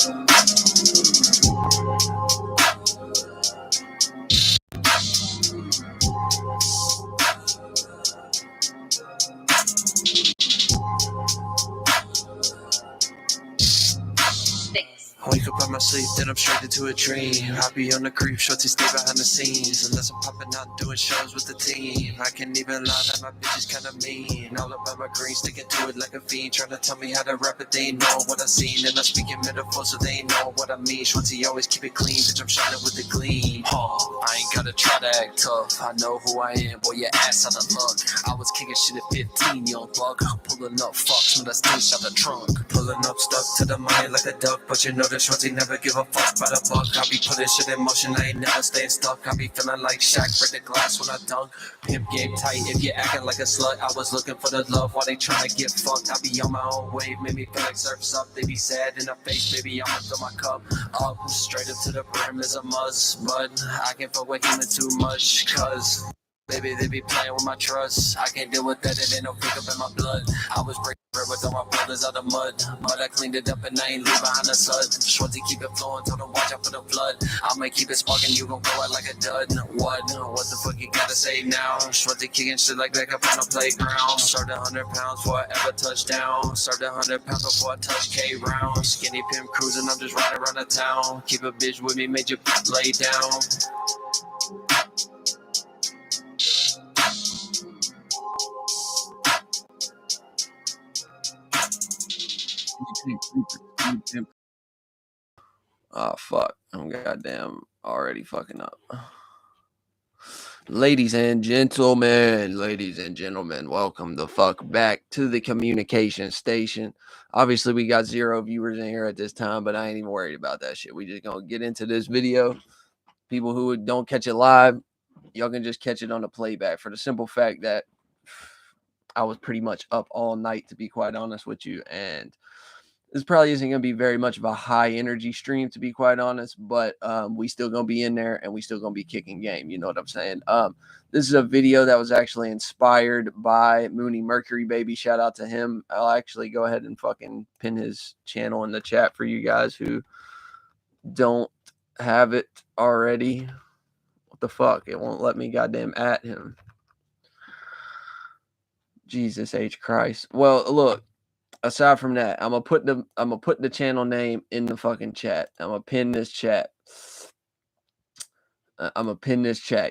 I wake up out my sleep, then I'm straight into a dream. I be on the creep, shorty stay behind the scenes. Unless I'm popping out doing shows with the team. I can't even lie that my bitch is kinda mean. All about my green, sticking to it like a fiend. Trying to tell me how to rap it, they know what I seen. And I'm speaking metaphors so they know what I mean. Shorty always keep it clean, bitch I'm shining with the gleam. I ain't gotta try to act tough, I know who I am, boy your ass out of luck. I was kicking shit at 15, young buck. Pulling up fucks when I stinks out the trunk. Pulling up stuck to the money like a duck, but you know the shorty never give a fuck by the buck. I be putting shit in motion, I ain't never staying stuck. I be feeling like Shaq, break the glass when I dunk. Pimp game tight, if you acting like a slut. I was looking for the love while they trying to get fucked. I be on my own wave, made me feel like surf's up. They be sad in the face, baby, I'ma fill my cup up. Straight up to the brim is a must, but I can't fuck with human too much, cause baby, they be playing with my trust. I can't deal with that, it ain't no pick up in my blood. I was breaking bread with all my brothers out of mud, but I cleaned it up and I ain't leave behind the sud. Shorty keep it flowing, told them watch out for the flood. I'ma keep it sparking, you gon' go out like a dud. What the fuck you gotta say now? Shorty kicking shit like back up on the playground. Served 100 pounds before I ever touch down. Served 100 pounds before I touch K round. Skinny pimp cruising, I'm just riding around the town. Keep a bitch with me, made you lay down. Oh fuck, I'm goddamn already fucking up. Ladies and gentlemen, welcome the fuck back to the communication station. Obviously we got 0 viewers in here at this time, but I ain't even worried about that shit. We just gonna get into this video. People who don't catch it live, y'all can just catch it on the playback, for the simple fact that I was pretty much up all night, to be quite honest with you, and this probably isn't going to be very much of a high energy stream, to be quite honest, but we still going to be in there and we still going to be kicking game. You know what I'm saying? This is a video that was actually inspired by Mooney Mercury Baby. Shout out to him. I'll actually go ahead and fucking pin his channel in the chat for you guys who don't have it already. What the fuck? It won't let me goddamn at him. Jesus H. Christ. Well, look. Aside from that, I'm gonna put the channel name in the fucking chat. I'm gonna pin this chat.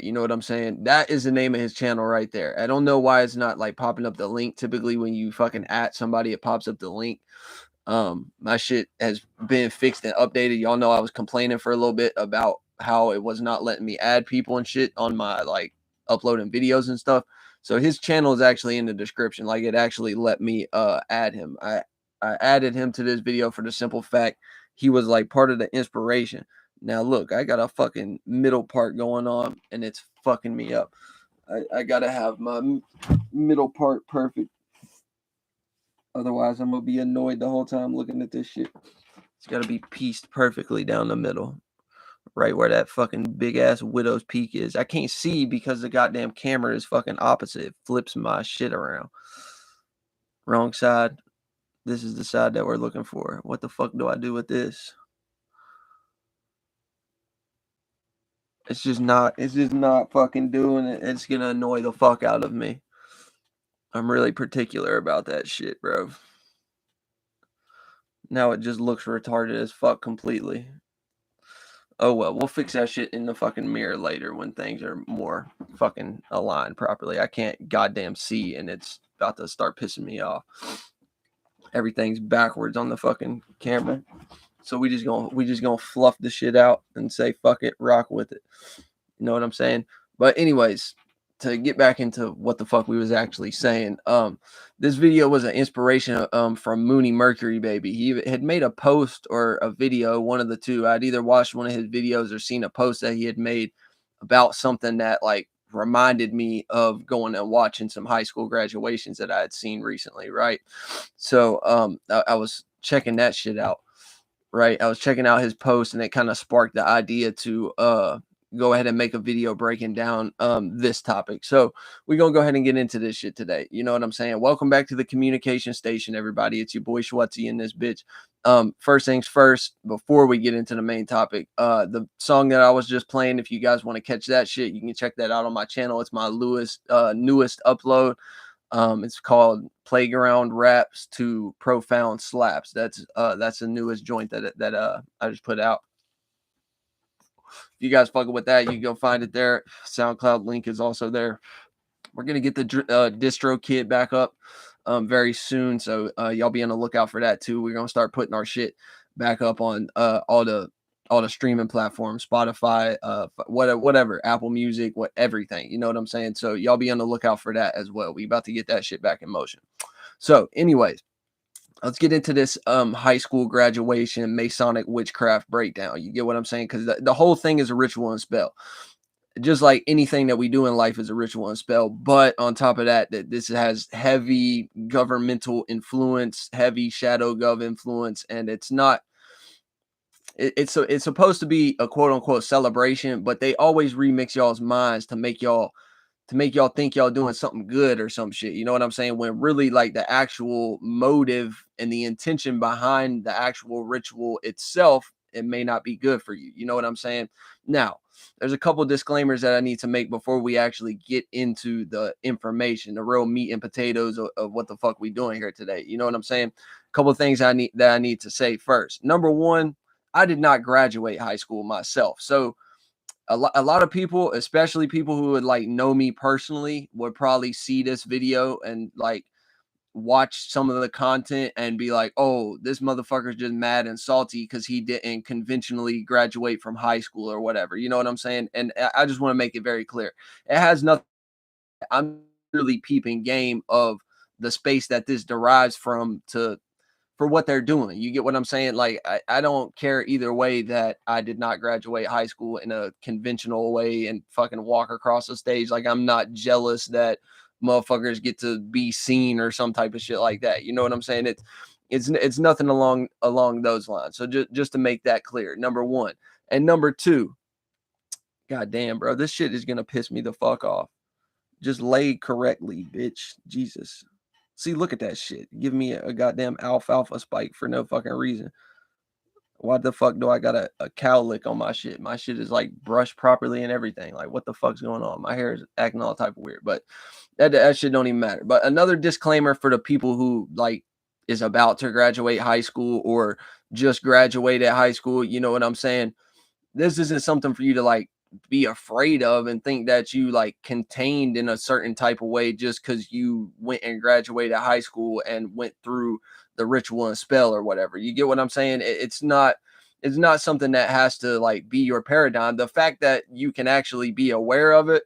You know what I'm saying? That is the name of his channel right there. I don't know why it's not like popping up the link. Typically, when you fucking at somebody, it pops up the link. My shit has been fixed and updated. Y'all know I was complaining for a little bit about how it was not letting me add people and shit on my like uploading videos and stuff. So his channel is actually in the description. Like it actually let me add him. I added him to this video for the simple fact he was like part of the inspiration. Now look, I got a fucking middle part going on and it's fucking me up. I gotta have my middle part perfect. Otherwise, I'm gonna be annoyed the whole time looking at this shit. It's gotta be pieced perfectly down the middle. Right where that fucking big ass widow's peak is. I can't see because the goddamn camera is fucking opposite. It flips my shit around. Wrong side. This is the side that we're looking for. What the fuck do I do with this? It's just not fucking doing it. It's gonna annoy the fuck out of me. I'm really particular about that shit, bro. Now it just looks retarded as fuck completely. Oh well, we'll fix that shit in the fucking mirror later when things are more fucking aligned properly. I can't goddamn see and it's about to start pissing me off. Everything's backwards on the fucking camera. So we just gonna fluff the shit out and say fuck it, rock with it. You know what I'm saying? But anyways, to get back into what the fuck we was actually saying, this video was an inspiration from Mooney Mercury Baby. He had made a post or a video, one of the two. I'd either watched one of his videos or seen a post that he had made about something that like reminded me of going and watching some high school graduations that I had seen recently, right? So I was checking that shit out, right? I was checking out his post and it kind of sparked the idea to go ahead and make a video breaking down this topic. So we're gonna go ahead and get into this shit today. You know what I'm saying? Welcome back to the communication station, everybody. It's your boy Schwetzel in this bitch. First things first, before we get into the main topic, the song that I was just playing, if you guys want to catch that shit, you can check that out on my channel. It's my newest upload. It's called Playground Raps to Profound Slaps. That's the newest joint that I just put out. If you guys fucking with that, you can go find it there. SoundCloud link is also there. We're gonna get the distro kit back up very soon, so y'all be on the lookout for that too. We're gonna start putting our shit back up on all the streaming platforms, Spotify, whatever, Apple Music, everything. You know what I'm saying? So y'all be on the lookout for that as well. We about to get that shit back in motion. So, anyways, let's get into this high school graduation Masonic witchcraft breakdown. You get what I'm saying? Because the whole thing is a ritual and spell. Just like anything that we do in life is a ritual and spell. But on top of that, this has heavy governmental influence, heavy shadow gov influence, and it's not. It's supposed to be a quote unquote celebration, but they always remix y'all's minds to make y'all think y'all doing something good or some shit. You know what I'm saying? When really, like, the actual motive and the intention behind the actual ritual itself, it may not be good for you. You know what I'm saying? Now, there's a couple disclaimers that I need to make before we actually get into the information, the real meat and potatoes of what the fuck we doing here today. You know what I'm saying? A couple of things I need to say first. Number one, I did not graduate high school myself. So a lot of people, especially people who would like know me personally, would probably see this video and like watch some of the content and be like, oh, this motherfucker's just mad and salty because he didn't conventionally graduate from high school or whatever. You know what I'm saying? And I just want to make it very clear. It has nothing. I'm really peeping game of the space that this derives from for what they're doing. You get what I'm saying? Like, I don't care either way that I did not graduate high school in a conventional way and fucking walk across the stage. Like, I'm not jealous that motherfuckers get to be seen or some type of shit like that. You know what I'm saying? It's nothing along those lines. So just to make that clear, number one. And number two, god damn, bro, this shit is gonna piss me the fuck off. Just laid correctly, bitch. Jesus. See, look at that shit. Give me a goddamn alfalfa spike for no fucking reason. Why the fuck do I got a cow lick on my shit? My shit is like brushed properly and everything. Like, what the fuck's going on? My hair is acting all type of weird, but that shit don't even matter. But another disclaimer for the people who like is about to graduate high school or just graduated high school. You know what I'm saying? This isn't something for you to like be afraid of and think that you like contained in a certain type of way just because you went and graduated high school and went through the ritual and spell or whatever. You get what I'm saying? It's not something that has to like be your paradigm. The fact that you can actually be aware of it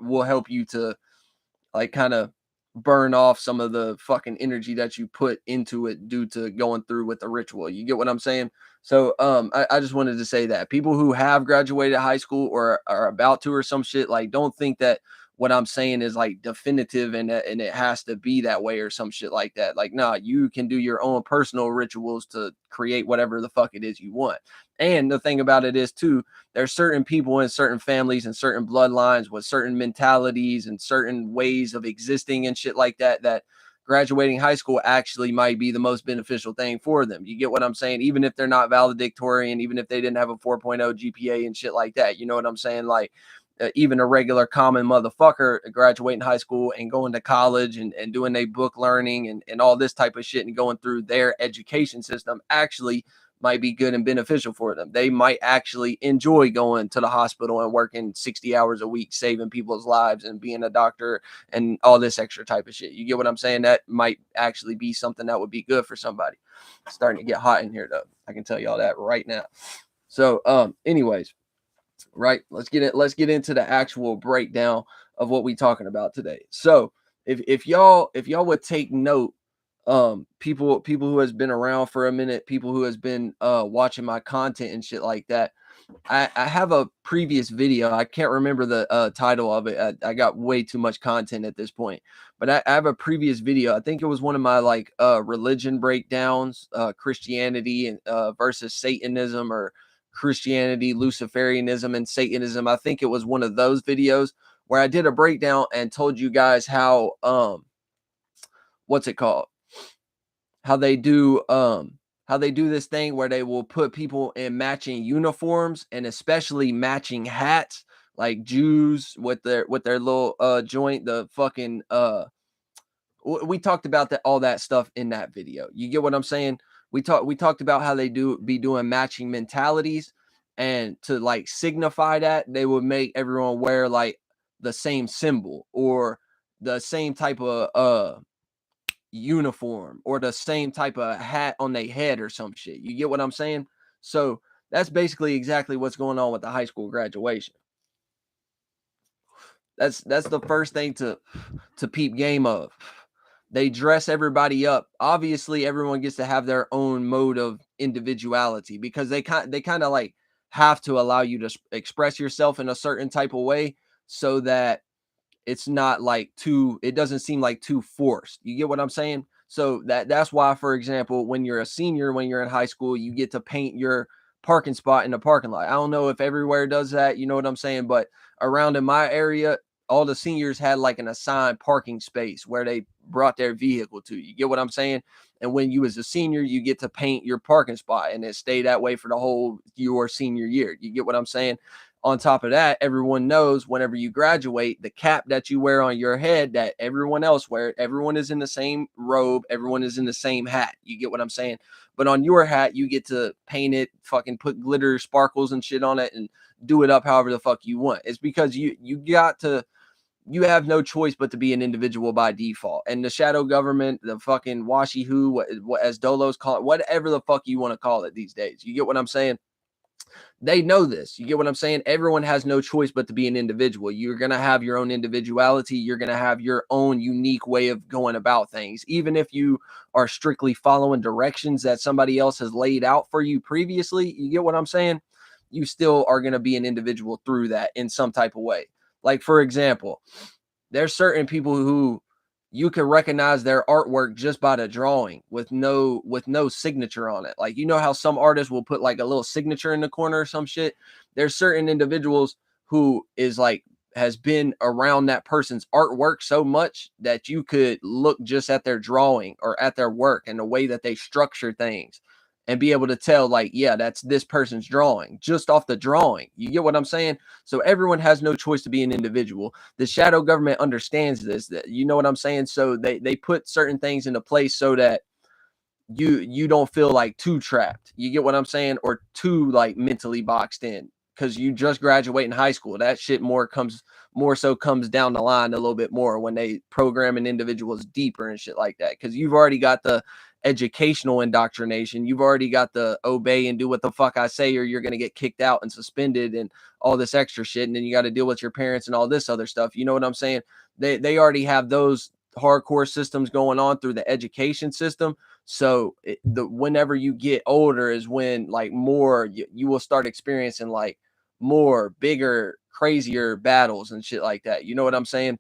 will help you to like kind of burn off some of the fucking energy that you put into it due to going through with the ritual. You get what I'm saying? So I just wanted to say that people who have graduated high school or are about to or some shit, like, don't think that what I'm saying is like definitive and it has to be that way or some shit like that. Like, nah, you can do your own personal rituals to create whatever the fuck it is you want. And the thing about it is too, there's certain people in certain families and certain bloodlines with certain mentalities and certain ways of existing and shit like that, that graduating high school actually might be the most beneficial thing for them. You get what I'm saying? Even if they're not valedictorian, even if they didn't have a 4.0 GPA and shit like that. You know what I'm saying? Like, even a regular common motherfucker graduating high school and going to college and doing their book learning and all this type of shit and going through their education system actually might be good and beneficial for them. They might actually enjoy going to the hospital and working 60 hours a week, saving people's lives and being a doctor and all this extra type of shit. You get what I'm saying? That might actually be something that would be good for somebody. It's starting to get hot in here though. I can tell y'all that right now. So, anyways, right, let's get into the actual breakdown of what we talking about today. So if y'all would take note, people who has been around for a minute, people who has been watching my content and shit like that, I have a previous video. I can't remember the title of it. I got way too much content at this point, but I have a previous video. I think it was one of my like religion breakdowns, Christianity and versus Satanism, or Christianity, Luciferianism, and Satanism. I think it was one of those videos where I did a breakdown and told you guys how what's it called? How they do this thing where they will put people in matching uniforms and especially matching hats, like Jews with their little joint, the fucking we talked about all that stuff in that video. You get what I'm saying? We talked about how they be doing matching mentalities, and to like signify that, they would make everyone wear like the same symbol or the same type of uniform or the same type of hat on their head or some shit. You get what I'm saying? So that's basically exactly what's going on with the high school graduation. That's the first thing to peep game of. They dress everybody up. Obviously, everyone gets to have their own mode of individuality because they kind of like have to allow you to express yourself in a certain type of way so that it's not like it doesn't seem like too forced. You get what I'm saying? So that's why, for example, when you're a senior, when you're in high school, you get to paint your parking spot in the parking lot. I don't know if everywhere does that, you know what I'm saying? But around in my area, all the seniors had like an assigned parking space where they brought their vehicle to. You get what I'm saying? And when you as a senior, you get to paint your parking spot and it stay that way for the whole your senior year. You get what I'm saying? On top of that, everyone knows whenever you graduate, the cap that you wear on your head that everyone else wears, everyone is in the same robe, everyone is in the same hat. You get what I'm saying? But on your hat, you get to paint it, fucking put glitter, sparkles and shit on it and do it up however the fuck you want. It's because you have no choice but to be an individual by default. And the shadow government, the fucking washi who, as Dolos call it, whatever the fuck you want to call it these days. You get what I'm saying? They know this. You get what I'm saying? Everyone has no choice but to be an individual. You're going to have your own individuality. You're going to have your own unique way of going about things. Even if you are strictly following directions that somebody else has laid out for you previously, you get what I'm saying? You still are going to be an individual through that in some type of way. Like, for example, there's certain people who you can recognize their artwork just by the drawing with no signature on it. Like, you know how some artists will put like a little signature in the corner or some shit. There's certain individuals who is like has been around that person's artwork so much that you could look just at their drawing or at their work and the way that they structure things and be able to tell like, yeah, that's this person's drawing just off the drawing. You get what I'm saying? So everyone has no choice to be an individual. The shadow government understands this, that, you know what I'm saying? So they put certain things into place so that you don't feel like too trapped. You get what I'm saying? Or too like mentally boxed in because you just graduate in high school. That shit more so comes down the line a little bit more when they program an individuals deeper and shit like that. Because you've already got the educational indoctrination. You've already got the obey and do what the fuck I say or you're going to get kicked out and suspended and all this extra shit. And then you got to deal with your parents and all this other stuff. You know what I'm saying? They already have those hardcore systems going on through the education system. So whenever you get older is when like more you will start experiencing like more bigger, crazier battles and shit like that. You know what I'm saying?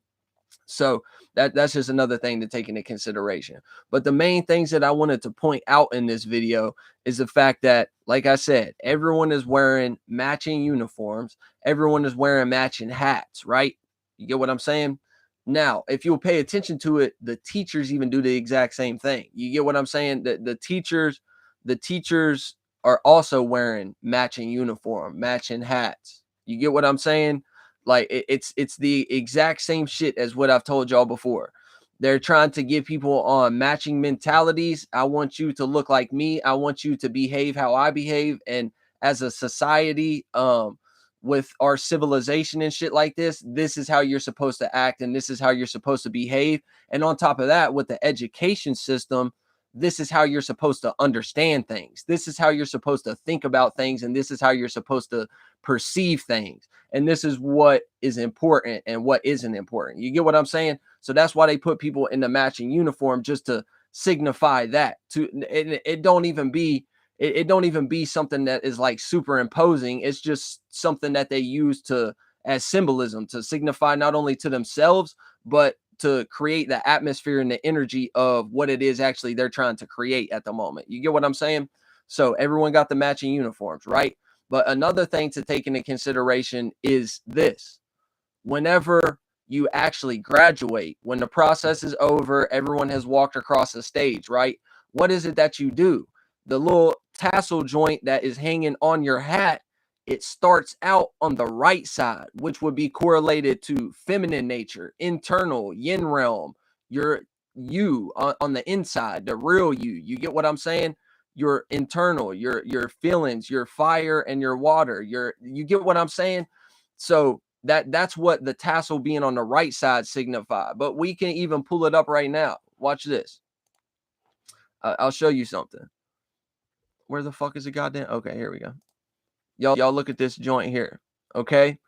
So that's just another thing to take into consideration. But the main things that I wanted to point out in this video is the fact that, like I said, everyone is wearing matching uniforms. Everyone is wearing matching hats, right? You get what I'm saying? Now, if you'll pay attention to it, the teachers even do the exact same thing. You get what I'm saying? The teachers are also wearing matching uniform, matching hats. You get what I'm saying? Like it's the exact same shit as what I've told y'all before. They're trying to give people on matching mentalities. I want you to look like me. I want you to behave how I behave. And as a society, with our civilization and shit like this is how you're supposed to act and this is how you're supposed to behave. And on top of that, with the education system, this is how you're supposed to understand things. This is how you're supposed to think about things. And this is how you're supposed to perceive things. And this is what is important and what isn't important. You get what I'm saying? So that's why they put people in the matching uniform, just to signify that. It don't even be something that is like superimposing. It's just something that they use as symbolism to signify not only to themselves, but to create the atmosphere and the energy of what it is actually they're trying to create at the moment. You get what I'm saying? So everyone got the matching uniforms, right? But another thing to take into consideration is this: whenever you actually graduate, when the process is over, everyone has walked across the stage, right? What is it that you do? The little tassel joint that is hanging on your hat, it starts out on the right side, which would be correlated to feminine nature, internal, yin realm, your you on the inside, the real you. You get what I'm saying? Your internal, your feelings, your fire and your water. You get what I'm saying? So that's what the tassel being on the right side signify. But we can even pull it up right now. Watch this. I'll show you something. Where the fuck is it? Goddamn. Okay, here we go. Y'all look at this joint here. Okay.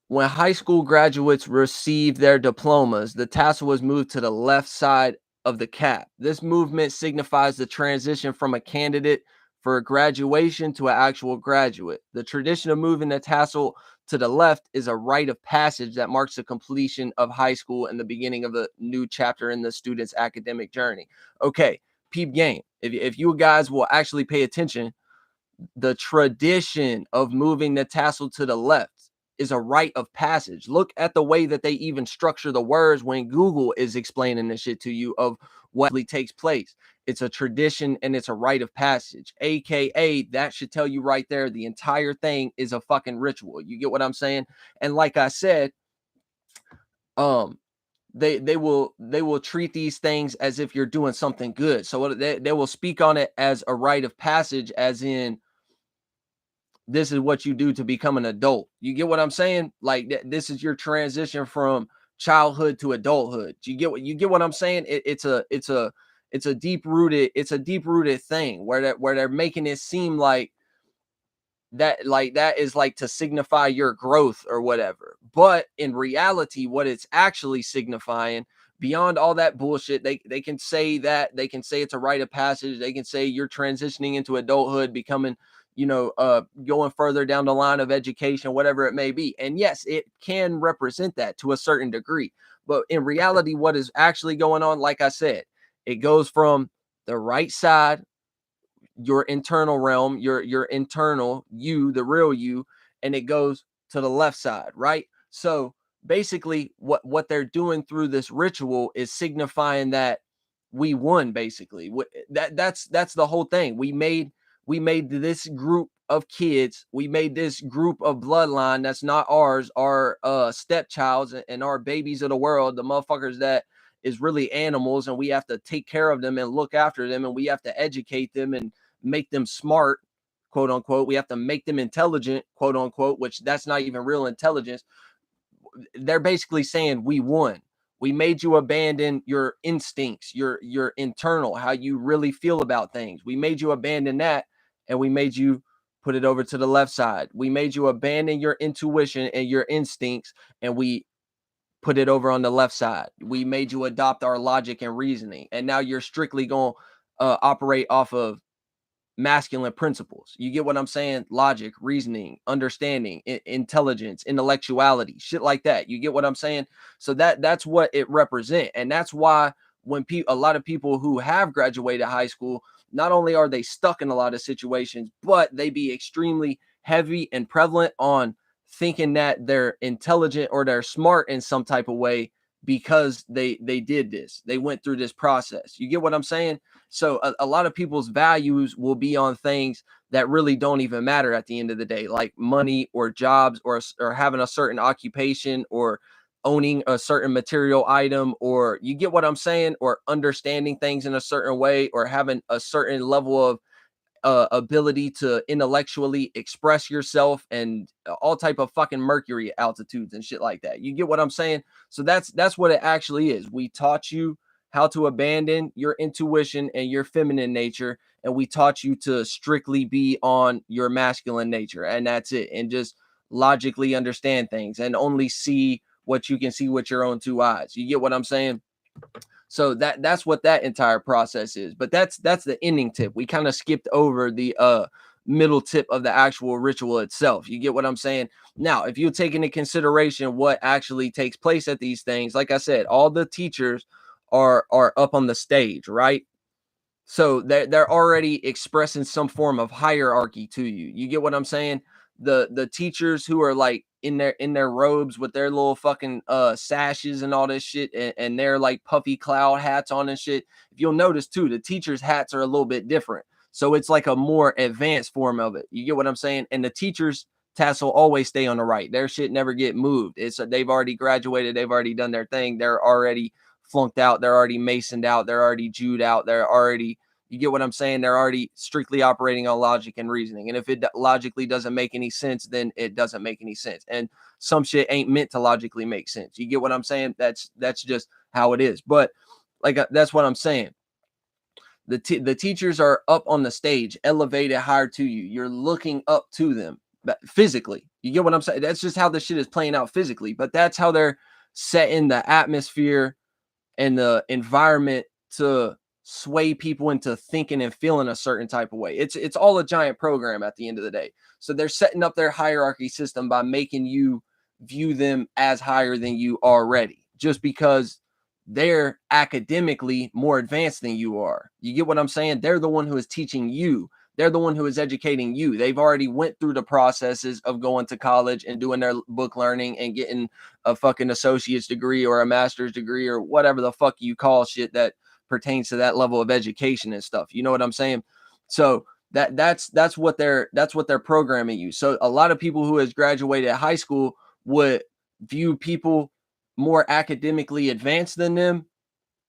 When high school graduates received their diplomas, the tassel was moved to the left side of the cap. This movement signifies the transition from a candidate for graduation to an actual graduate. The tradition of moving the tassel to the left is a rite of passage that marks the completion of high school and the beginning of a new chapter in the student's academic journey. Okay, peep game. If you guys will actually pay attention, the tradition of moving the tassel to the left is a rite of passage. Look at the way that they even structure the words when Google is explaining this shit to you of what really takes place. It's a tradition and it's a rite of passage, aka that should tell you right there the entire thing is a fucking ritual. You get what I'm saying? And like I said, they will treat these things as if you're doing something good. So they will speak on it as a rite of passage, as in this is what you do to become an adult. You get what I'm saying? Like this is your transition from childhood to adulthood. You get what I'm saying? It's a deep rooted thing where they're making it seem like that is like to signify your growth or whatever. But in reality, what it's actually signifying, beyond all that bullshit, they can say that, they can say it's a rite of passage, they can say you're transitioning into adulthood, becoming, going further down the line of education, whatever it may be. And yes, it can represent that to a certain degree. But in reality, what is actually going on, like I said, it goes from the right side, your internal realm, your internal you, the real you, and it goes to the left side, right? So basically what they're doing through this ritual is signifying that we won. Basically that's the whole thing. We made this group of kids, we made this group of bloodline that's not ours, our stepchilds and our babies of the world, the motherfuckers that is really animals, and we have to take care of them and look after them, and we have to educate them and make them smart, quote unquote. We have to make them intelligent, quote unquote, which that's not even real intelligence. They're basically saying we won. We made you abandon your instincts, your internal, how you really feel about things. We made you abandon that, and we made you put it over to the left side. We made you abandon your intuition and your instincts, and we put it over on the left side. We made you adopt our logic and reasoning, and now you're strictly going to operate off of masculine principles. You get what I'm saying? Logic, reasoning, understanding, intelligence, intellectuality, shit like that. You get what I'm saying? So that's what it represents. And that's why when a lot of people who have graduated high school, not only are they stuck in a lot of situations, but they be extremely heavy and prevalent on thinking that they're intelligent or they're smart in some type of way because they did this. They went through this process. You get what I'm saying? So a lot of people's values will be on things that really don't even matter at the end of the day, like money or jobs or having a certain occupation or owning a certain material item, or you get what I'm saying, or understanding things in a certain way, or having a certain level of ability to intellectually express yourself, and all type of fucking mercury altitudes and shit like that. You get what I'm saying? So that's what it actually is. We taught you how to abandon your intuition and your feminine nature, and we taught you to strictly be on your masculine nature, and that's it. And just logically understand things and only see what you can see with your own two eyes. You get what I'm saying? So that's what that entire process is. But that's the ending tip. We kind of skipped over the middle tip of the actual ritual itself. You get what I'm saying? Now, if you take into consideration what actually takes place at these things, like I said, all the teachers are up on the stage, right? So they're already expressing some form of hierarchy to you. You get what I'm saying? The teachers who are like in their robes with their little fucking sashes and all this shit, and their like puffy cloud hats on and shit. If you'll notice too, the teachers' hats are a little bit different. So it's like a more advanced form of it. You get what I'm saying? And the teachers' tassel always stay on the right. Their shit never get moved. It's they've already graduated, they've already done their thing, they're already flunked out, they're already masoned out, they're already Jewed out, they're already, you get what I'm saying? They're already strictly operating on logic and reasoning. And if it logically doesn't make any sense, then it doesn't make any sense. And some shit ain't meant to logically make sense. You get what I'm saying? That's just how it is. But like that's what I'm saying. The teachers are up on the stage, elevated higher to you. You're looking up to them, but physically. You get what I'm saying? That's just how the shit is playing out physically. But that's how they're setting the atmosphere and the environment to sway people into thinking and feeling a certain type of way. It's all a giant program at the end of the day. So they're setting up their hierarchy system by making you view them as higher than you already, just because they're academically more advanced than you are. You get what I'm saying? They're the one who is teaching you. They're the one who is educating you. They've already went through the processes of going to college and doing their book learning and getting a fucking associate's degree or a master's degree or whatever the fuck you call shit that pertains to that level of education and stuff. You know what I'm saying? So that's what they're programming you. So a lot of people who has graduated high school would view people more academically advanced than them,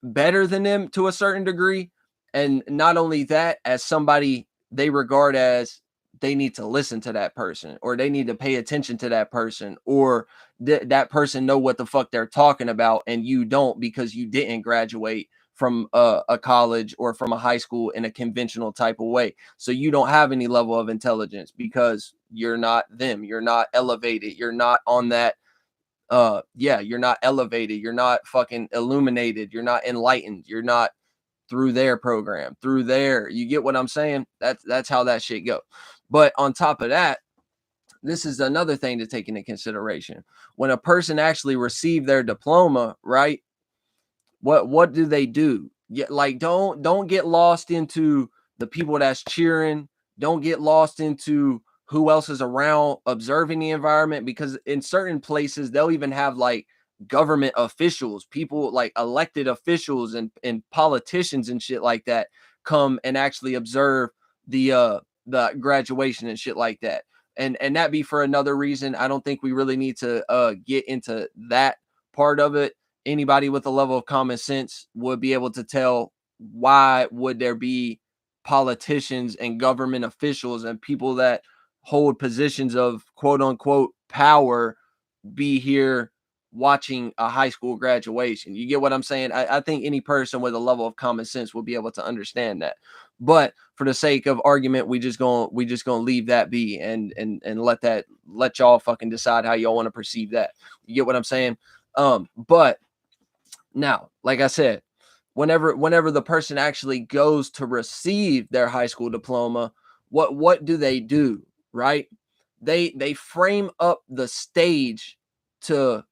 better than them to a certain degree. And not only that, as somebody they regard as, they need to listen to that person, or they need to pay attention to that person, or that person know what the fuck they're talking about, and you don't, because you didn't graduate from a college or from a high school in a conventional type of way. So you don't have any level of intelligence because you're not them. You're not elevated. You're not on that. You're not elevated. You're not fucking illuminated. You're not enlightened. You're not through their program, through their, you get what I'm saying? That's how that shit go. But on top of that, this is another thing to take into consideration. When a person actually received their diploma, right? What do they do? Yeah, like don't get lost into the people that's cheering. Don't get lost into who else is around observing the environment, because in certain places they'll even have like government officials, people like elected officials and politicians and shit like that come and actually observe the graduation and shit like that. And that be for another reason. I don't think we really need to get into that part of it. Anybody with a level of common sense would be able to tell, why would there be politicians and government officials and people that hold positions of quote unquote power be here watching a high school graduation? You get what I'm saying? I think any person with a level of common sense will be able to understand that. But for the sake of argument, we just gonna leave that be and let y'all fucking decide how y'all want to perceive that. You get what I'm saying? But now, like I said, whenever the person actually goes to receive their high school diploma, what do? Right? They frame up the stage to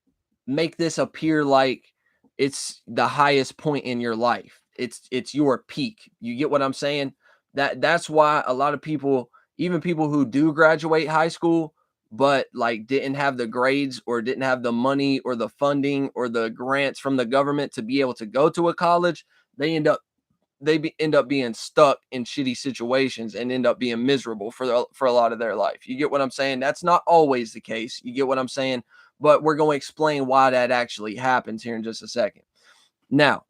make this appear like it's the highest point in your life. It's your peak. You get what I'm saying? That's why a lot of people, even people who do graduate high school, but like didn't have the grades or didn't have the money or the funding or the grants from the government to be able to go to a college, they end up being stuck in shitty situations and end up being miserable for a lot of their life. You get what I'm saying? That's not always the case. You get what I'm saying? But we're going to explain why that actually happens here in just a second. Now,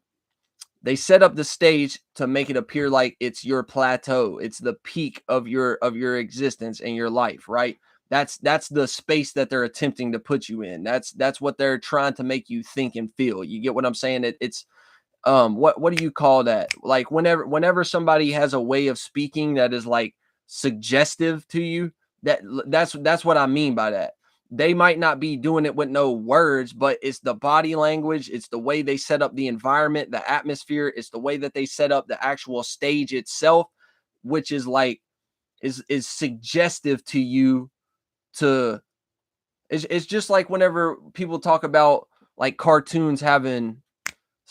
they set up the stage to make it appear like it's your plateau. It's the peak of your existence and your life, right? That's the space that they're attempting to put you in. That's what they're trying to make you think and feel. You get what I'm saying? It's what do you call that? Like whenever somebody has a way of speaking that is like suggestive to you, that's what I mean by that. They might not be doing it with no words, but it's the body language, it's the way they set up the environment, the atmosphere, it's the way that they set up the actual stage itself, which is like is suggestive to you to it's just like whenever people talk about like cartoons having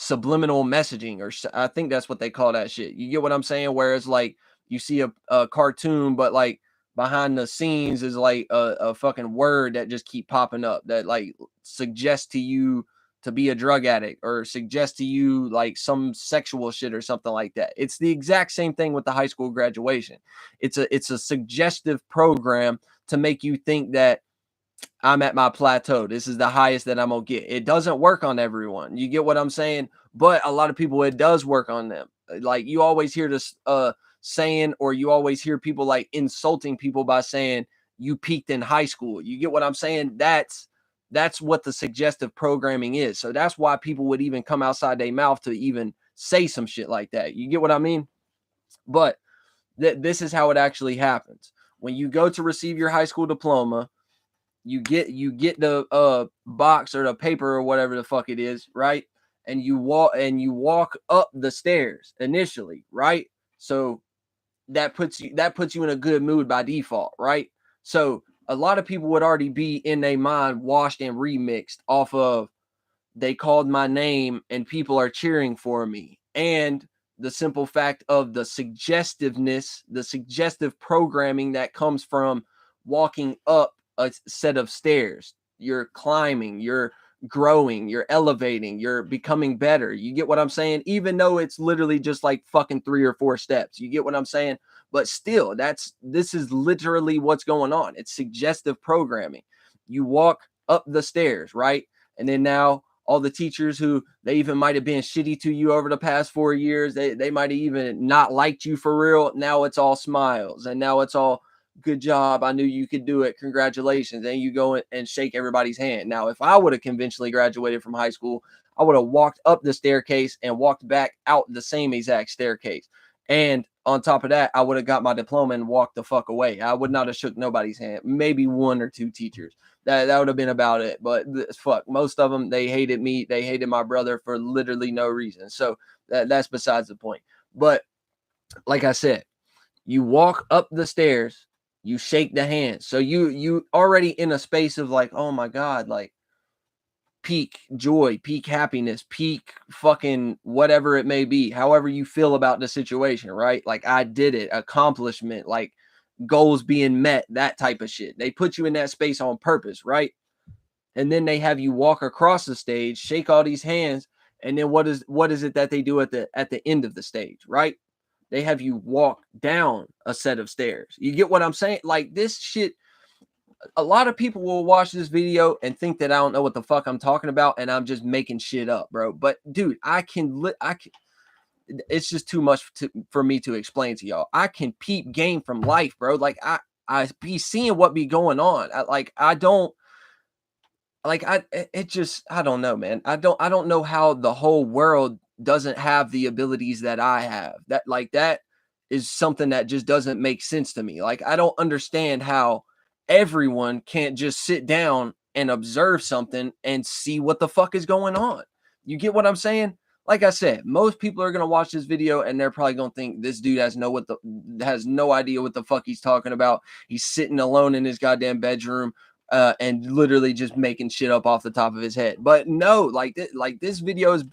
subliminal messaging, or I think that's what they call that shit. You get what I'm saying? Whereas like you see a cartoon, but like behind the scenes is like a fucking word that just keep popping up that like suggests to you to be a drug addict, or suggest to you like some sexual shit or something like that. It's the exact same thing with the high school graduation. It's a suggestive program to make you think that I'm at my plateau. This is the highest that I'm gonna get. It doesn't work on everyone. You get what I'm saying? But a lot of people, it does work on them. Like you always hear this saying, or you always hear people like insulting people by saying you peaked in high school. You get what I'm saying? That's what the suggestive programming is. So that's why people would even come outside their mouth to even say some shit like that. You get what I mean? But this is how it actually happens. When you go to receive your high school diploma, you get the box or the paper or whatever the fuck it is, right? And you walk up the stairs initially, right? So that puts you in a good mood by default, right? So a lot of people would already be in their mind washed and remixed off of they called my name and people are cheering for me, and the simple fact of the suggestiveness, the suggestive programming that comes from walking up a set of stairs. You're climbing, you're growing, you're elevating, you're becoming better. You get what I'm saying? Even though it's literally just like fucking 3 or 4 steps. You get what I'm saying? But still, this is literally what's going on. It's suggestive programming. You walk up the stairs, right? And then now all the teachers who they even might have been shitty to you over the past 4 years, they might have even not liked you for real. Now it's all smiles, and now it's all good job. I knew you could do it. Congratulations. And you go and shake everybody's hand. Now, if I would have conventionally graduated from high school, I would have walked up the staircase and walked back out the same exact staircase. And on top of that, I would have got my diploma and walked the fuck away. I would not have shook nobody's hand. Maybe 1 or 2 teachers. That would have been about it. But fuck, most of them, they hated me. They hated my brother for literally no reason. So that's besides the point. But like I said, you walk up the stairs, you shake the hand. So you already in a space of like, oh my God, like peak joy, peak happiness, peak fucking whatever it may be, however you feel about the situation, right? Like I did it, accomplishment, like goals being met, that type of shit. They put you in that space on purpose, right? And then they have you walk across the stage, shake all these hands, and then what is it that they do at the end of the stage, right? They have you walk down a set of stairs. You get what I'm saying? Like this shit, a lot of people will watch this video and think that I don't know what the fuck I'm talking about and I'm just making shit up, bro. But dude, I can it's just too much for me to explain to y'all. I can peep game from life, bro. Like I be seeing what be going on. I don't know, man. I don't know how the whole world doesn't have the abilities that I have. That is something that just doesn't make sense to me. Like I don't understand how everyone can't just sit down and observe something and see what the fuck is going on. You get what I'm saying? Like I said, most people are gonna watch this video and they're probably gonna think this dude has no idea what the fuck he's talking about. He's sitting alone in his goddamn bedroom and literally just making shit up off the top of his head. But no, like this video's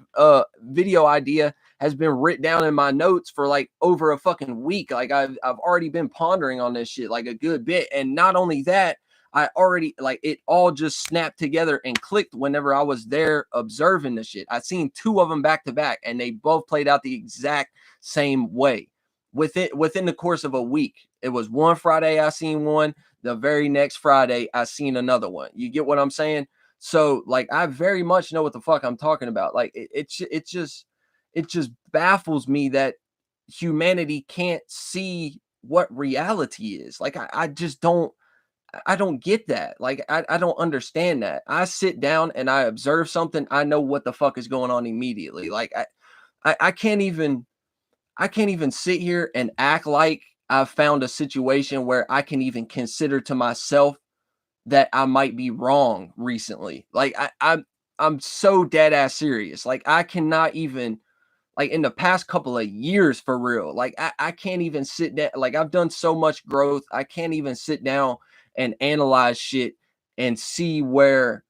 video idea has been written down in my notes for like over a fucking week. Like I've already been pondering on this shit like a good bit. And not only that, I already like it all just snapped together and clicked whenever I was there observing the shit. I seen 2 of them back to back and they both played out the exact same way within the course of a week. It was one Friday I seen one, the very next Friday I seen another one. You get what I'm saying? So like I very much know what the fuck I'm talking about. Like it just baffles me that humanity can't see what reality is. Like I just don't get that. Like I don't understand that. I sit down and I observe something, I know what the fuck is going on immediately. Like I can't even sit here and act like I've found a situation where I can even consider to myself that I might be wrong recently. Like I'm so dead ass serious. Like I cannot even, like in the past couple of years for real, like I can't even sit down. Like I've done so much growth. I can't even sit down and analyze shit and see where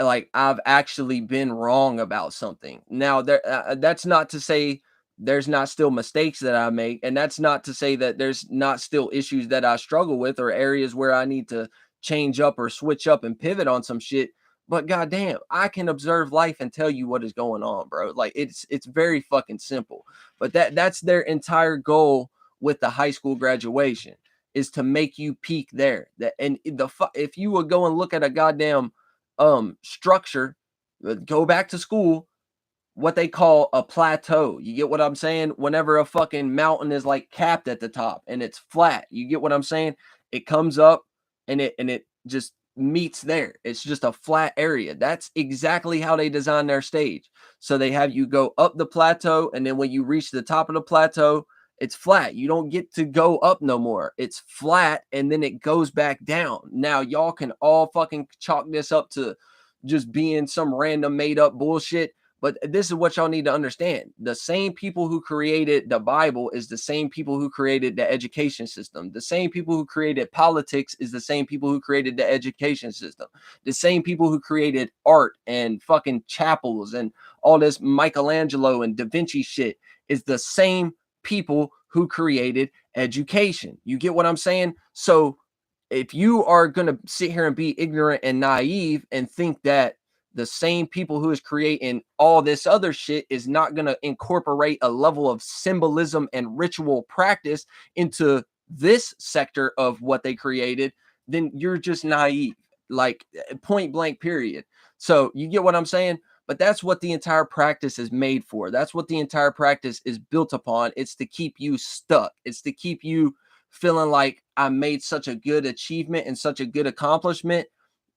like I've actually been wrong about something. Now there, that's not to say there's not still mistakes that I make, and that's not to say that there's not still issues that I struggle with or areas where I need to change up or switch up and pivot on some shit. But goddamn, I can observe life and tell you what is going on, bro. Like it's very fucking simple. But that's their entire goal with the high school graduation, is to make you peak there. That and if you would go and look at a goddamn structure, go back to school, what they call a plateau. You get what I'm saying? Whenever a fucking mountain is like capped at the top and it's flat, you get what I'm saying? It comes up and it just meets there. It's just a flat area. That's exactly how they design their stage. So they have you go up the plateau, and then when you reach the top of the plateau, it's flat. You don't get to go up no more. It's flat, and then it goes back down. Now y'all can all fucking chalk this up to just being some random made up bullshit. But this is what y'all need to understand. The same people who created the Bible is the same people who created the education system. The same people who created politics is the same people who created the education system. The same people who created art and fucking chapels and all this Michelangelo and Da Vinci shit is the same people who created education. You get what I'm saying? So if you are going to sit here and be ignorant and naive and think that the same people who is creating all this other shit is not going to incorporate a level of symbolism and ritual practice into this sector of what they created, then you're just naive, like point blank period. So you get what I'm saying? But that's what the entire practice is made for. That's what the entire practice is built upon. It's to keep you stuck. It's to keep you feeling like I made such a good achievement and such a good accomplishment.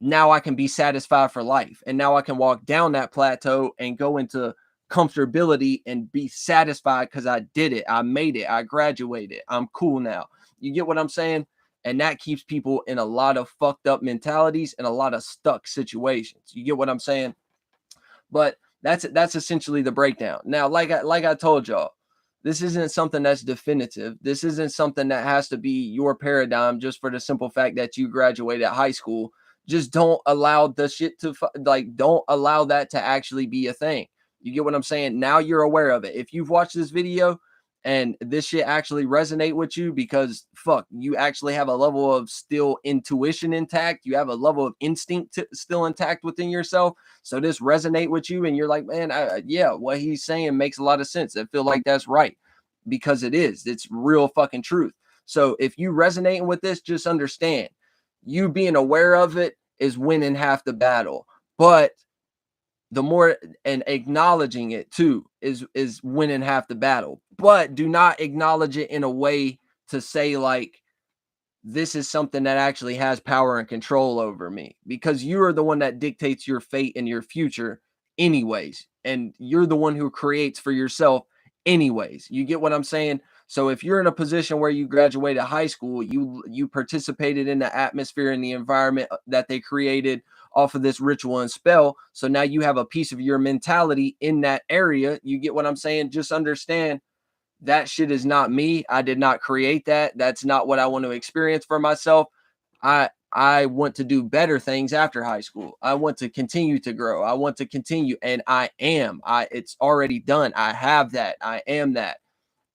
Now I can be satisfied for life. And now I can walk down that plateau and go into comfortability and be satisfied because I did it. I made it. I graduated. I'm cool now. You get what I'm saying? And that keeps people in a lot of fucked up mentalities and a lot of stuck situations. You get what I'm saying? But that's essentially the breakdown. Now, like I told y'all, this isn't something that's definitive. This isn't something that has to be your paradigm just for the simple fact that you graduated high school. Just don't allow the shit to don't allow that to actually be a thing. You get what I'm saying? Now you're aware of it. If you've watched this video and this shit actually resonate with you because fuck, you actually have a level of still intuition intact. You have a level of instinct still intact within yourself. So this resonate with you and you're like, man, yeah, what he's saying makes a lot of sense. I feel like that's right because it is. It's real fucking truth. So if you resonating with this, just understand you being aware of it is winning half the battle. But the more and acknowledging it too is winning half the battle. But do not acknowledge it in a way to say like this is something that actually has power and control over me, because you are the one that dictates your fate and your future anyways, and you're the one who creates for yourself anyways. You get what I'm saying? So if you're in a position where you graduated high school, you participated in the atmosphere and the environment that they created off of this ritual and spell, so now you have a piece of your mentality in that area. You get what I'm saying? Just understand that shit is not me. I did not create that. That's not what I want to experience for myself. I want to do better things after high school. I want to continue to grow. I want to continue, and I am. It's already done. I have that. I am that.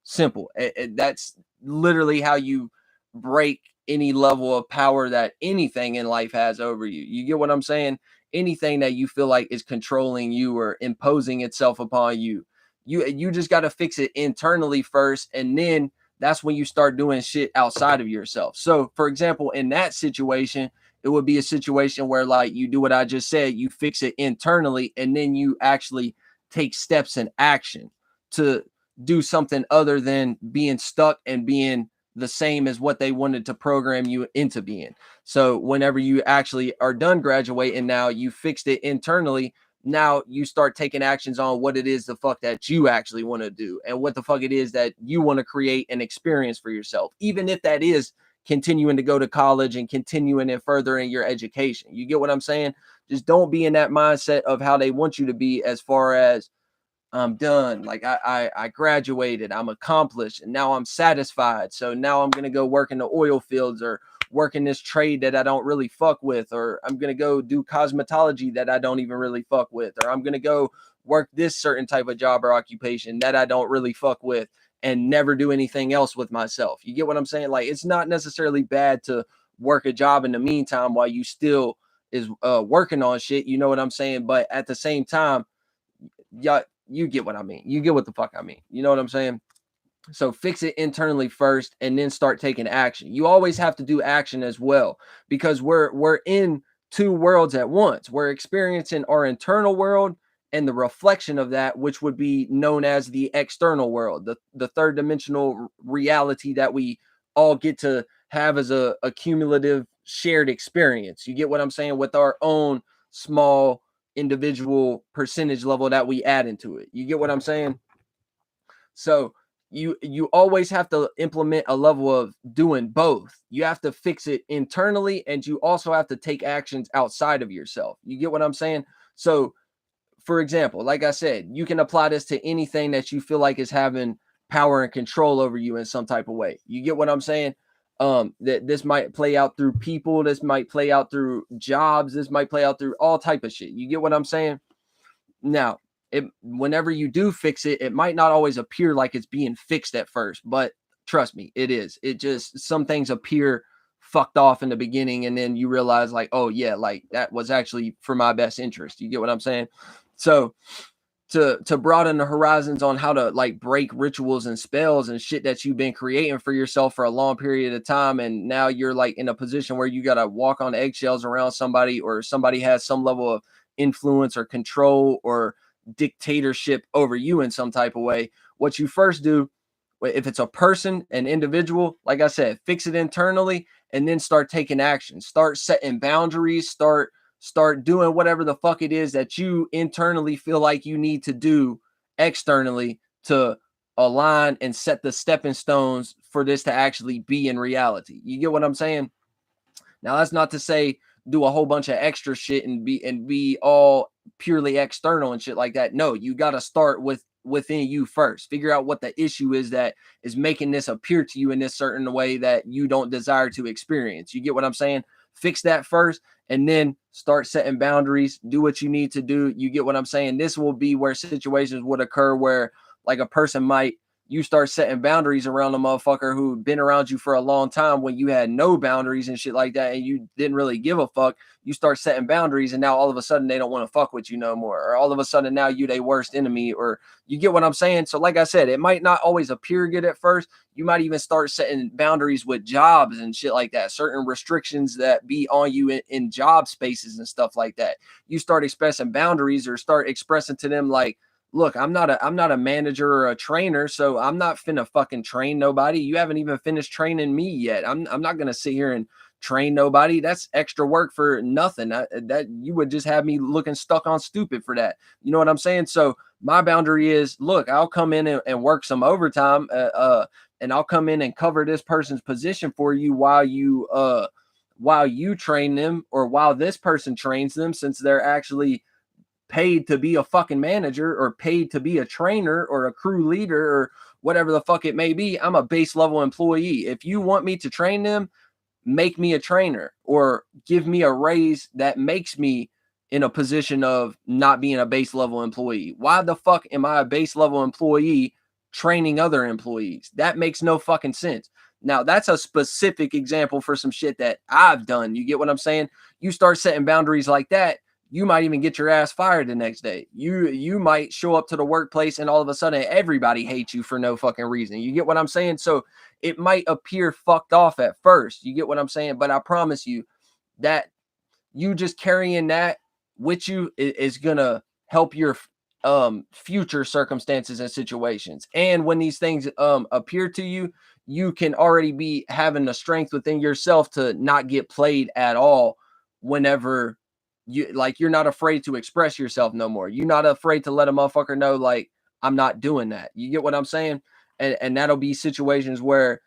Simple. That's literally how you break any level of power that anything in life has over you. You get what I'm saying? Anything that you feel like is controlling you or imposing itself upon you, you just got to fix it internally first, and then that's when you start doing shit outside of yourself. So, for example, in that situation, it would be a situation where like you do what I just said, you fix it internally, and then you actually take steps in action to do something other than being stuck and being the same as what they wanted to program you into being. So whenever you actually are done graduating, now you fixed it internally. Now you start taking actions on what it is the fuck that you actually want to do and what the fuck it is that you want to create an experience for yourself, even if that is continuing to go to college and continuing and furthering your education. You get what I'm saying? Just don't be in that mindset of how they want you to be, as far as I'm done. Like I graduated, I'm accomplished, and now I'm satisfied. So now I'm gonna go work in the oil fields or work in this trade that I don't really fuck with, or I'm going to go do cosmetology that I don't even really fuck with, or I'm going to go work this certain type of job or occupation that I don't really fuck with and never do anything else with myself. You get what I'm saying? Like, it's not necessarily bad to work a job in the meantime while you still is working on shit. You know what I'm saying? But at the same time, yeah, you get what I mean. You get what the fuck I mean. You know what I'm saying? So fix it internally first and then start taking action. You always have to do action as well, because we're in two worlds at once. We're experiencing our internal world and the reflection of that, which would be known as the external world, the third dimensional reality that we all get to have as a cumulative shared experience. You get what I'm saying? With our own small individual percentage level that we add into it. You get what I'm saying? So you always have to implement a level of doing both. You have to fix it internally, and you also have to take actions outside of yourself. You get what I'm saying? So, for example, like I said, you can apply this to anything that you feel like is having power and control over you in some type of way. You get what I'm saying? That this might play out through people, this might play out through jobs, this might play out through all type of shit. You get what I'm saying? Now, whenever you do fix it, it might not always appear like it's being fixed at first, but trust me, it is. It just, some things appear fucked off in the beginning, and then you realize like, oh yeah, like that was actually for my best interest. You get what I'm saying? So to broaden the horizons on how to like break rituals and spells and shit that you've been creating for yourself for a long period of time, and now you're like in a position where you got to walk on eggshells around somebody, or somebody has some level of influence or control or dictatorship over you in some type of way. What you first do, if it's a person, an individual, like I said, fix it internally and then start taking action. Start setting boundaries, start doing whatever the fuck it is that you internally feel like you need to do externally to align and set the stepping stones for this to actually be in reality. You get what I'm saying? Now, that's not to say do a whole bunch of extra shit and be all purely external and shit like that. No, you got to start within you first. Figure out what the issue is that is making this appear to you in this certain way that you don't desire to experience. You get what I'm saying? Fix that first, and then start setting boundaries. Do what you need to do. You get what I'm saying? This will be where situations would occur where like a person might, you start setting boundaries around a motherfucker who'd been around you for a long time when you had no boundaries and shit like that, and you didn't really give a fuck. You start setting boundaries, and now all of a sudden they don't want to fuck with you no more, or all of a sudden now you their worst enemy, or you get what I'm saying? So like I said, it might not always appear good at first. You might even start setting boundaries with jobs and shit like that, certain restrictions that be on you in job spaces and stuff like that. You start expressing boundaries, or start expressing to them like, look, I'm not a manager or a trainer, so I'm not finna fucking train nobody. You haven't even finished training me yet. I'm not gonna sit here and train nobody. That's extra work for nothing. That you would just have me looking stuck on stupid for that. You know what I'm saying? So my boundary is, look, I'll come in and work some overtime, and I'll come in and cover this person's position for you while you train them, or while this person trains them, since they're actually paid to be a fucking manager, or paid to be a trainer or a crew leader, or whatever the fuck it may be. I'm a base level employee. If you want me to train them, make me a trainer, or give me a raise that makes me in a position of not being a base level employee. Why the fuck am I a base level employee training other employees? That makes no fucking sense. Now, that's a specific example for some shit that I've done. You get what I'm saying? You start setting boundaries like that, you might even get your ass fired the next day. You might show up to the workplace and all of a sudden everybody hates you for no fucking reason. You get what I'm saying? So it might appear fucked off at first. You get what I'm saying? But I promise you that you just carrying that with you is going to help your future circumstances and situations. And when these things appear to you, you can already be having the strength within yourself to not get played at all whenever you're not afraid to express yourself no more. You're not afraid to let a motherfucker know, like, I'm not doing that. You get what I'm saying? And that'll be situations where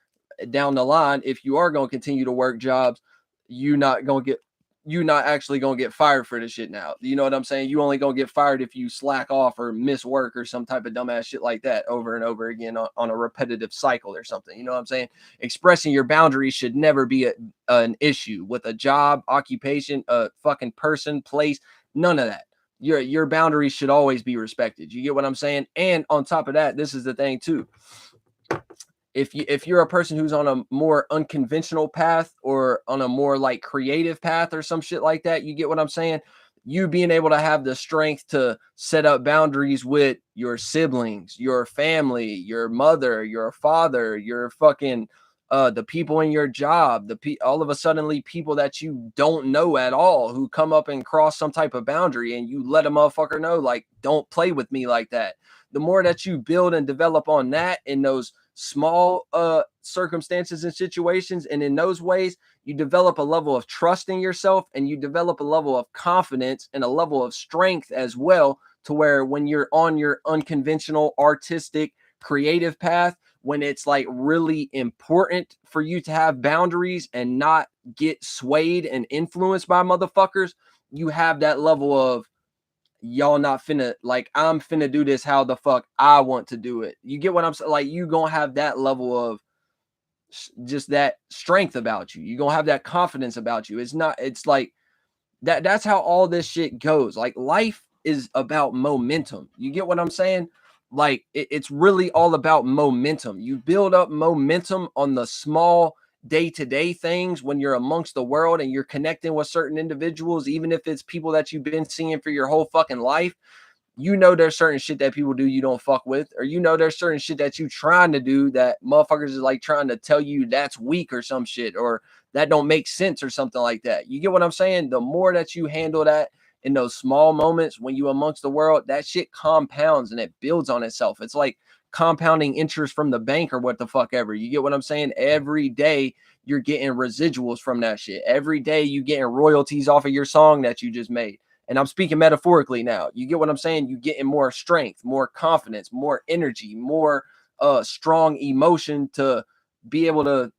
down the line, if you are going to continue to work jobs, you're not going to get you're not actually gonna get fired for this shit now. You know what I'm saying? You only gonna get fired if you slack off or miss work or some type of dumbass shit like that over and over again on a repetitive cycle or something. You know what I'm saying? Expressing your boundaries should never be an issue with a job, occupation, a fucking person, place, none of that. Your boundaries should always be respected. You get what I'm saying? And on top of that, this is the thing too. If you're a person who's on a more unconventional path or on a more like creative path or some shit like that, you get what I'm saying? You being able to have the strength to set up boundaries with your siblings, your family, your mother, your father, your fucking the people in your job, all of a suddenly people that you don't know at all who come up and cross some type of boundary, and you let a motherfucker know, like, don't play with me like that. The more that you build and develop on that in those small circumstances and situations, and in those ways, you develop a level of trust in yourself, and you develop a level of confidence and a level of strength as well, to where when you're on your unconventional, artistic, creative path, when it's like really important for you to have boundaries and not get swayed and influenced by motherfuckers, you have that level of, y'all not finna, like, I'm finna do this how the fuck I want to do it. You get what I'm saying? Like, you gonna have that level of just that strength about you. You gonna have that confidence about you. It's like that's how all this shit goes. Like, life is about momentum. You get what I'm saying? Like, it's really all about momentum. You build up momentum on the small day-to-day things when you're amongst the world and you're connecting with certain individuals, even if it's people that you've been seeing for your whole fucking life. You know there's certain shit that people do you don't fuck with, or you know there's certain shit that you trying to do that motherfuckers is like trying to tell you that's weak or some shit, or that don't make sense or something like that. You get what I'm saying? The more that you handle that in those small moments when you amongst the world, that shit compounds and it builds on itself. It's like compounding interest from the bank or what the fuck ever. You get what I'm saying? Every day you're getting residuals from that shit. Every day you getting royalties off of your song that you just made. And I'm speaking metaphorically now. You get what I'm saying? You getting more strength, more confidence, more energy, more strong emotion to be able to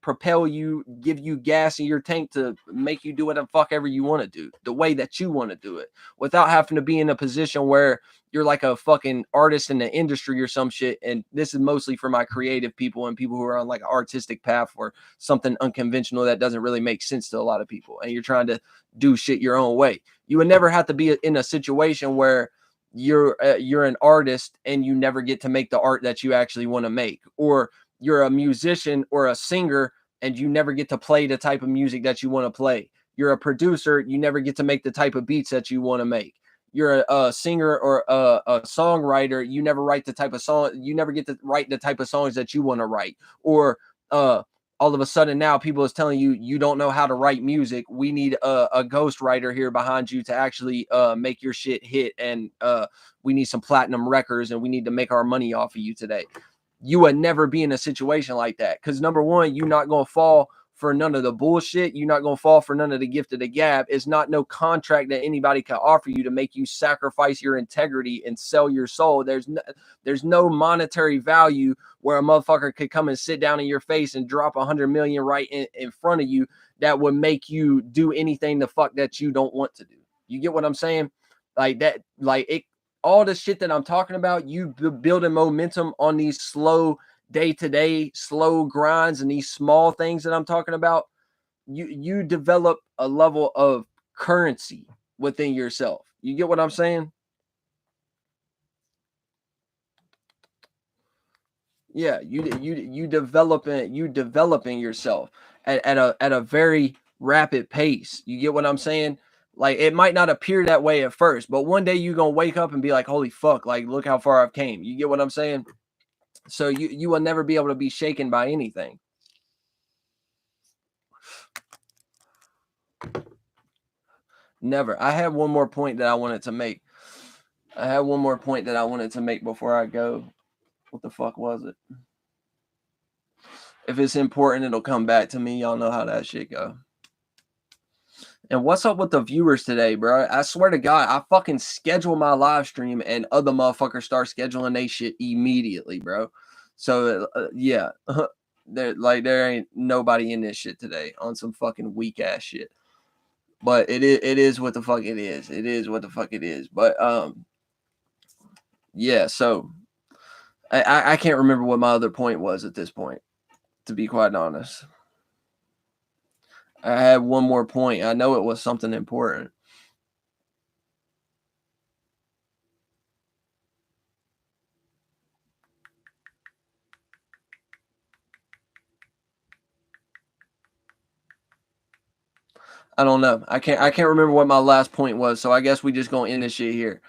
propel you, give you gas in your tank to make you do whatever fuck ever you want to do, the way that you want to do it, without having to be in a position where you're like a fucking artist in the industry or some shit. And this is mostly for my creative people and people who are on like an artistic path or something unconventional that doesn't really make sense to a lot of people, and you're trying to do shit your own way. You would never have to be in a situation where you're an artist and you never get to make the art that you actually want to make, or you're a musician or a singer and you never get to play the type of music that you want to play. You're a producer, you never get to make the type of beats that you want to make. You're a singer or a songwriter, you never write the type of song, you never get to write the type of songs that you want to write. Or all of a sudden now people is telling you you don't know how to write music. We need a ghost writer here behind you to actually make your shit hit, and we need some platinum records and we need to make our money off of you today. You would never be in a situation like that, because number one, you're not going to fall for none of the bullshit. You're not going to fall for none of the gift of the gab. It's not no contract that anybody can offer you to make you sacrifice your integrity and sell your soul. There's no monetary value where a motherfucker could come and sit down in your face and drop 100 million right in front of you that would make you do anything the fuck that you don't want to do. You get what I'm saying? Like that, like it. All the shit that I'm talking about, you building momentum on these slow day-to-day slow grinds and these small things that I'm talking about, you develop a level of currency within yourself. You get what I'm saying? Yeah, you developing yourself at a very rapid pace. You get what I'm saying? Like, it might not appear that way at first, but one day you're gonna wake up and be like, holy fuck, like, look how far I've came. You get what I'm saying? So you will never be able to be shaken by anything. Never. I had one more point that I wanted to make. Before I go. What the fuck was it? If it's important, it'll come back to me. Y'all know how that shit go. And what's up with the viewers today, bro? I swear to God, I fucking schedule my live stream and other motherfuckers start scheduling they shit immediately, bro. So yeah, there ain't nobody in this shit today on some fucking weak ass shit. But it is what the fuck it is. It is what the fuck it is. But yeah, so I can't remember what my other point was at this point, to be quite honest. I had one more point. I know it was something important. I don't know. I can't remember what my last point was. So I guess we just gonna end this shit here.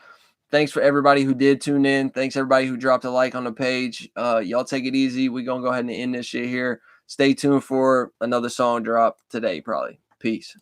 Thanks for everybody who did tune in. Thanks everybody who dropped a like on the page. Y'all take it easy. We're gonna go ahead and end this shit here. Stay tuned for another song drop today, probably. Peace.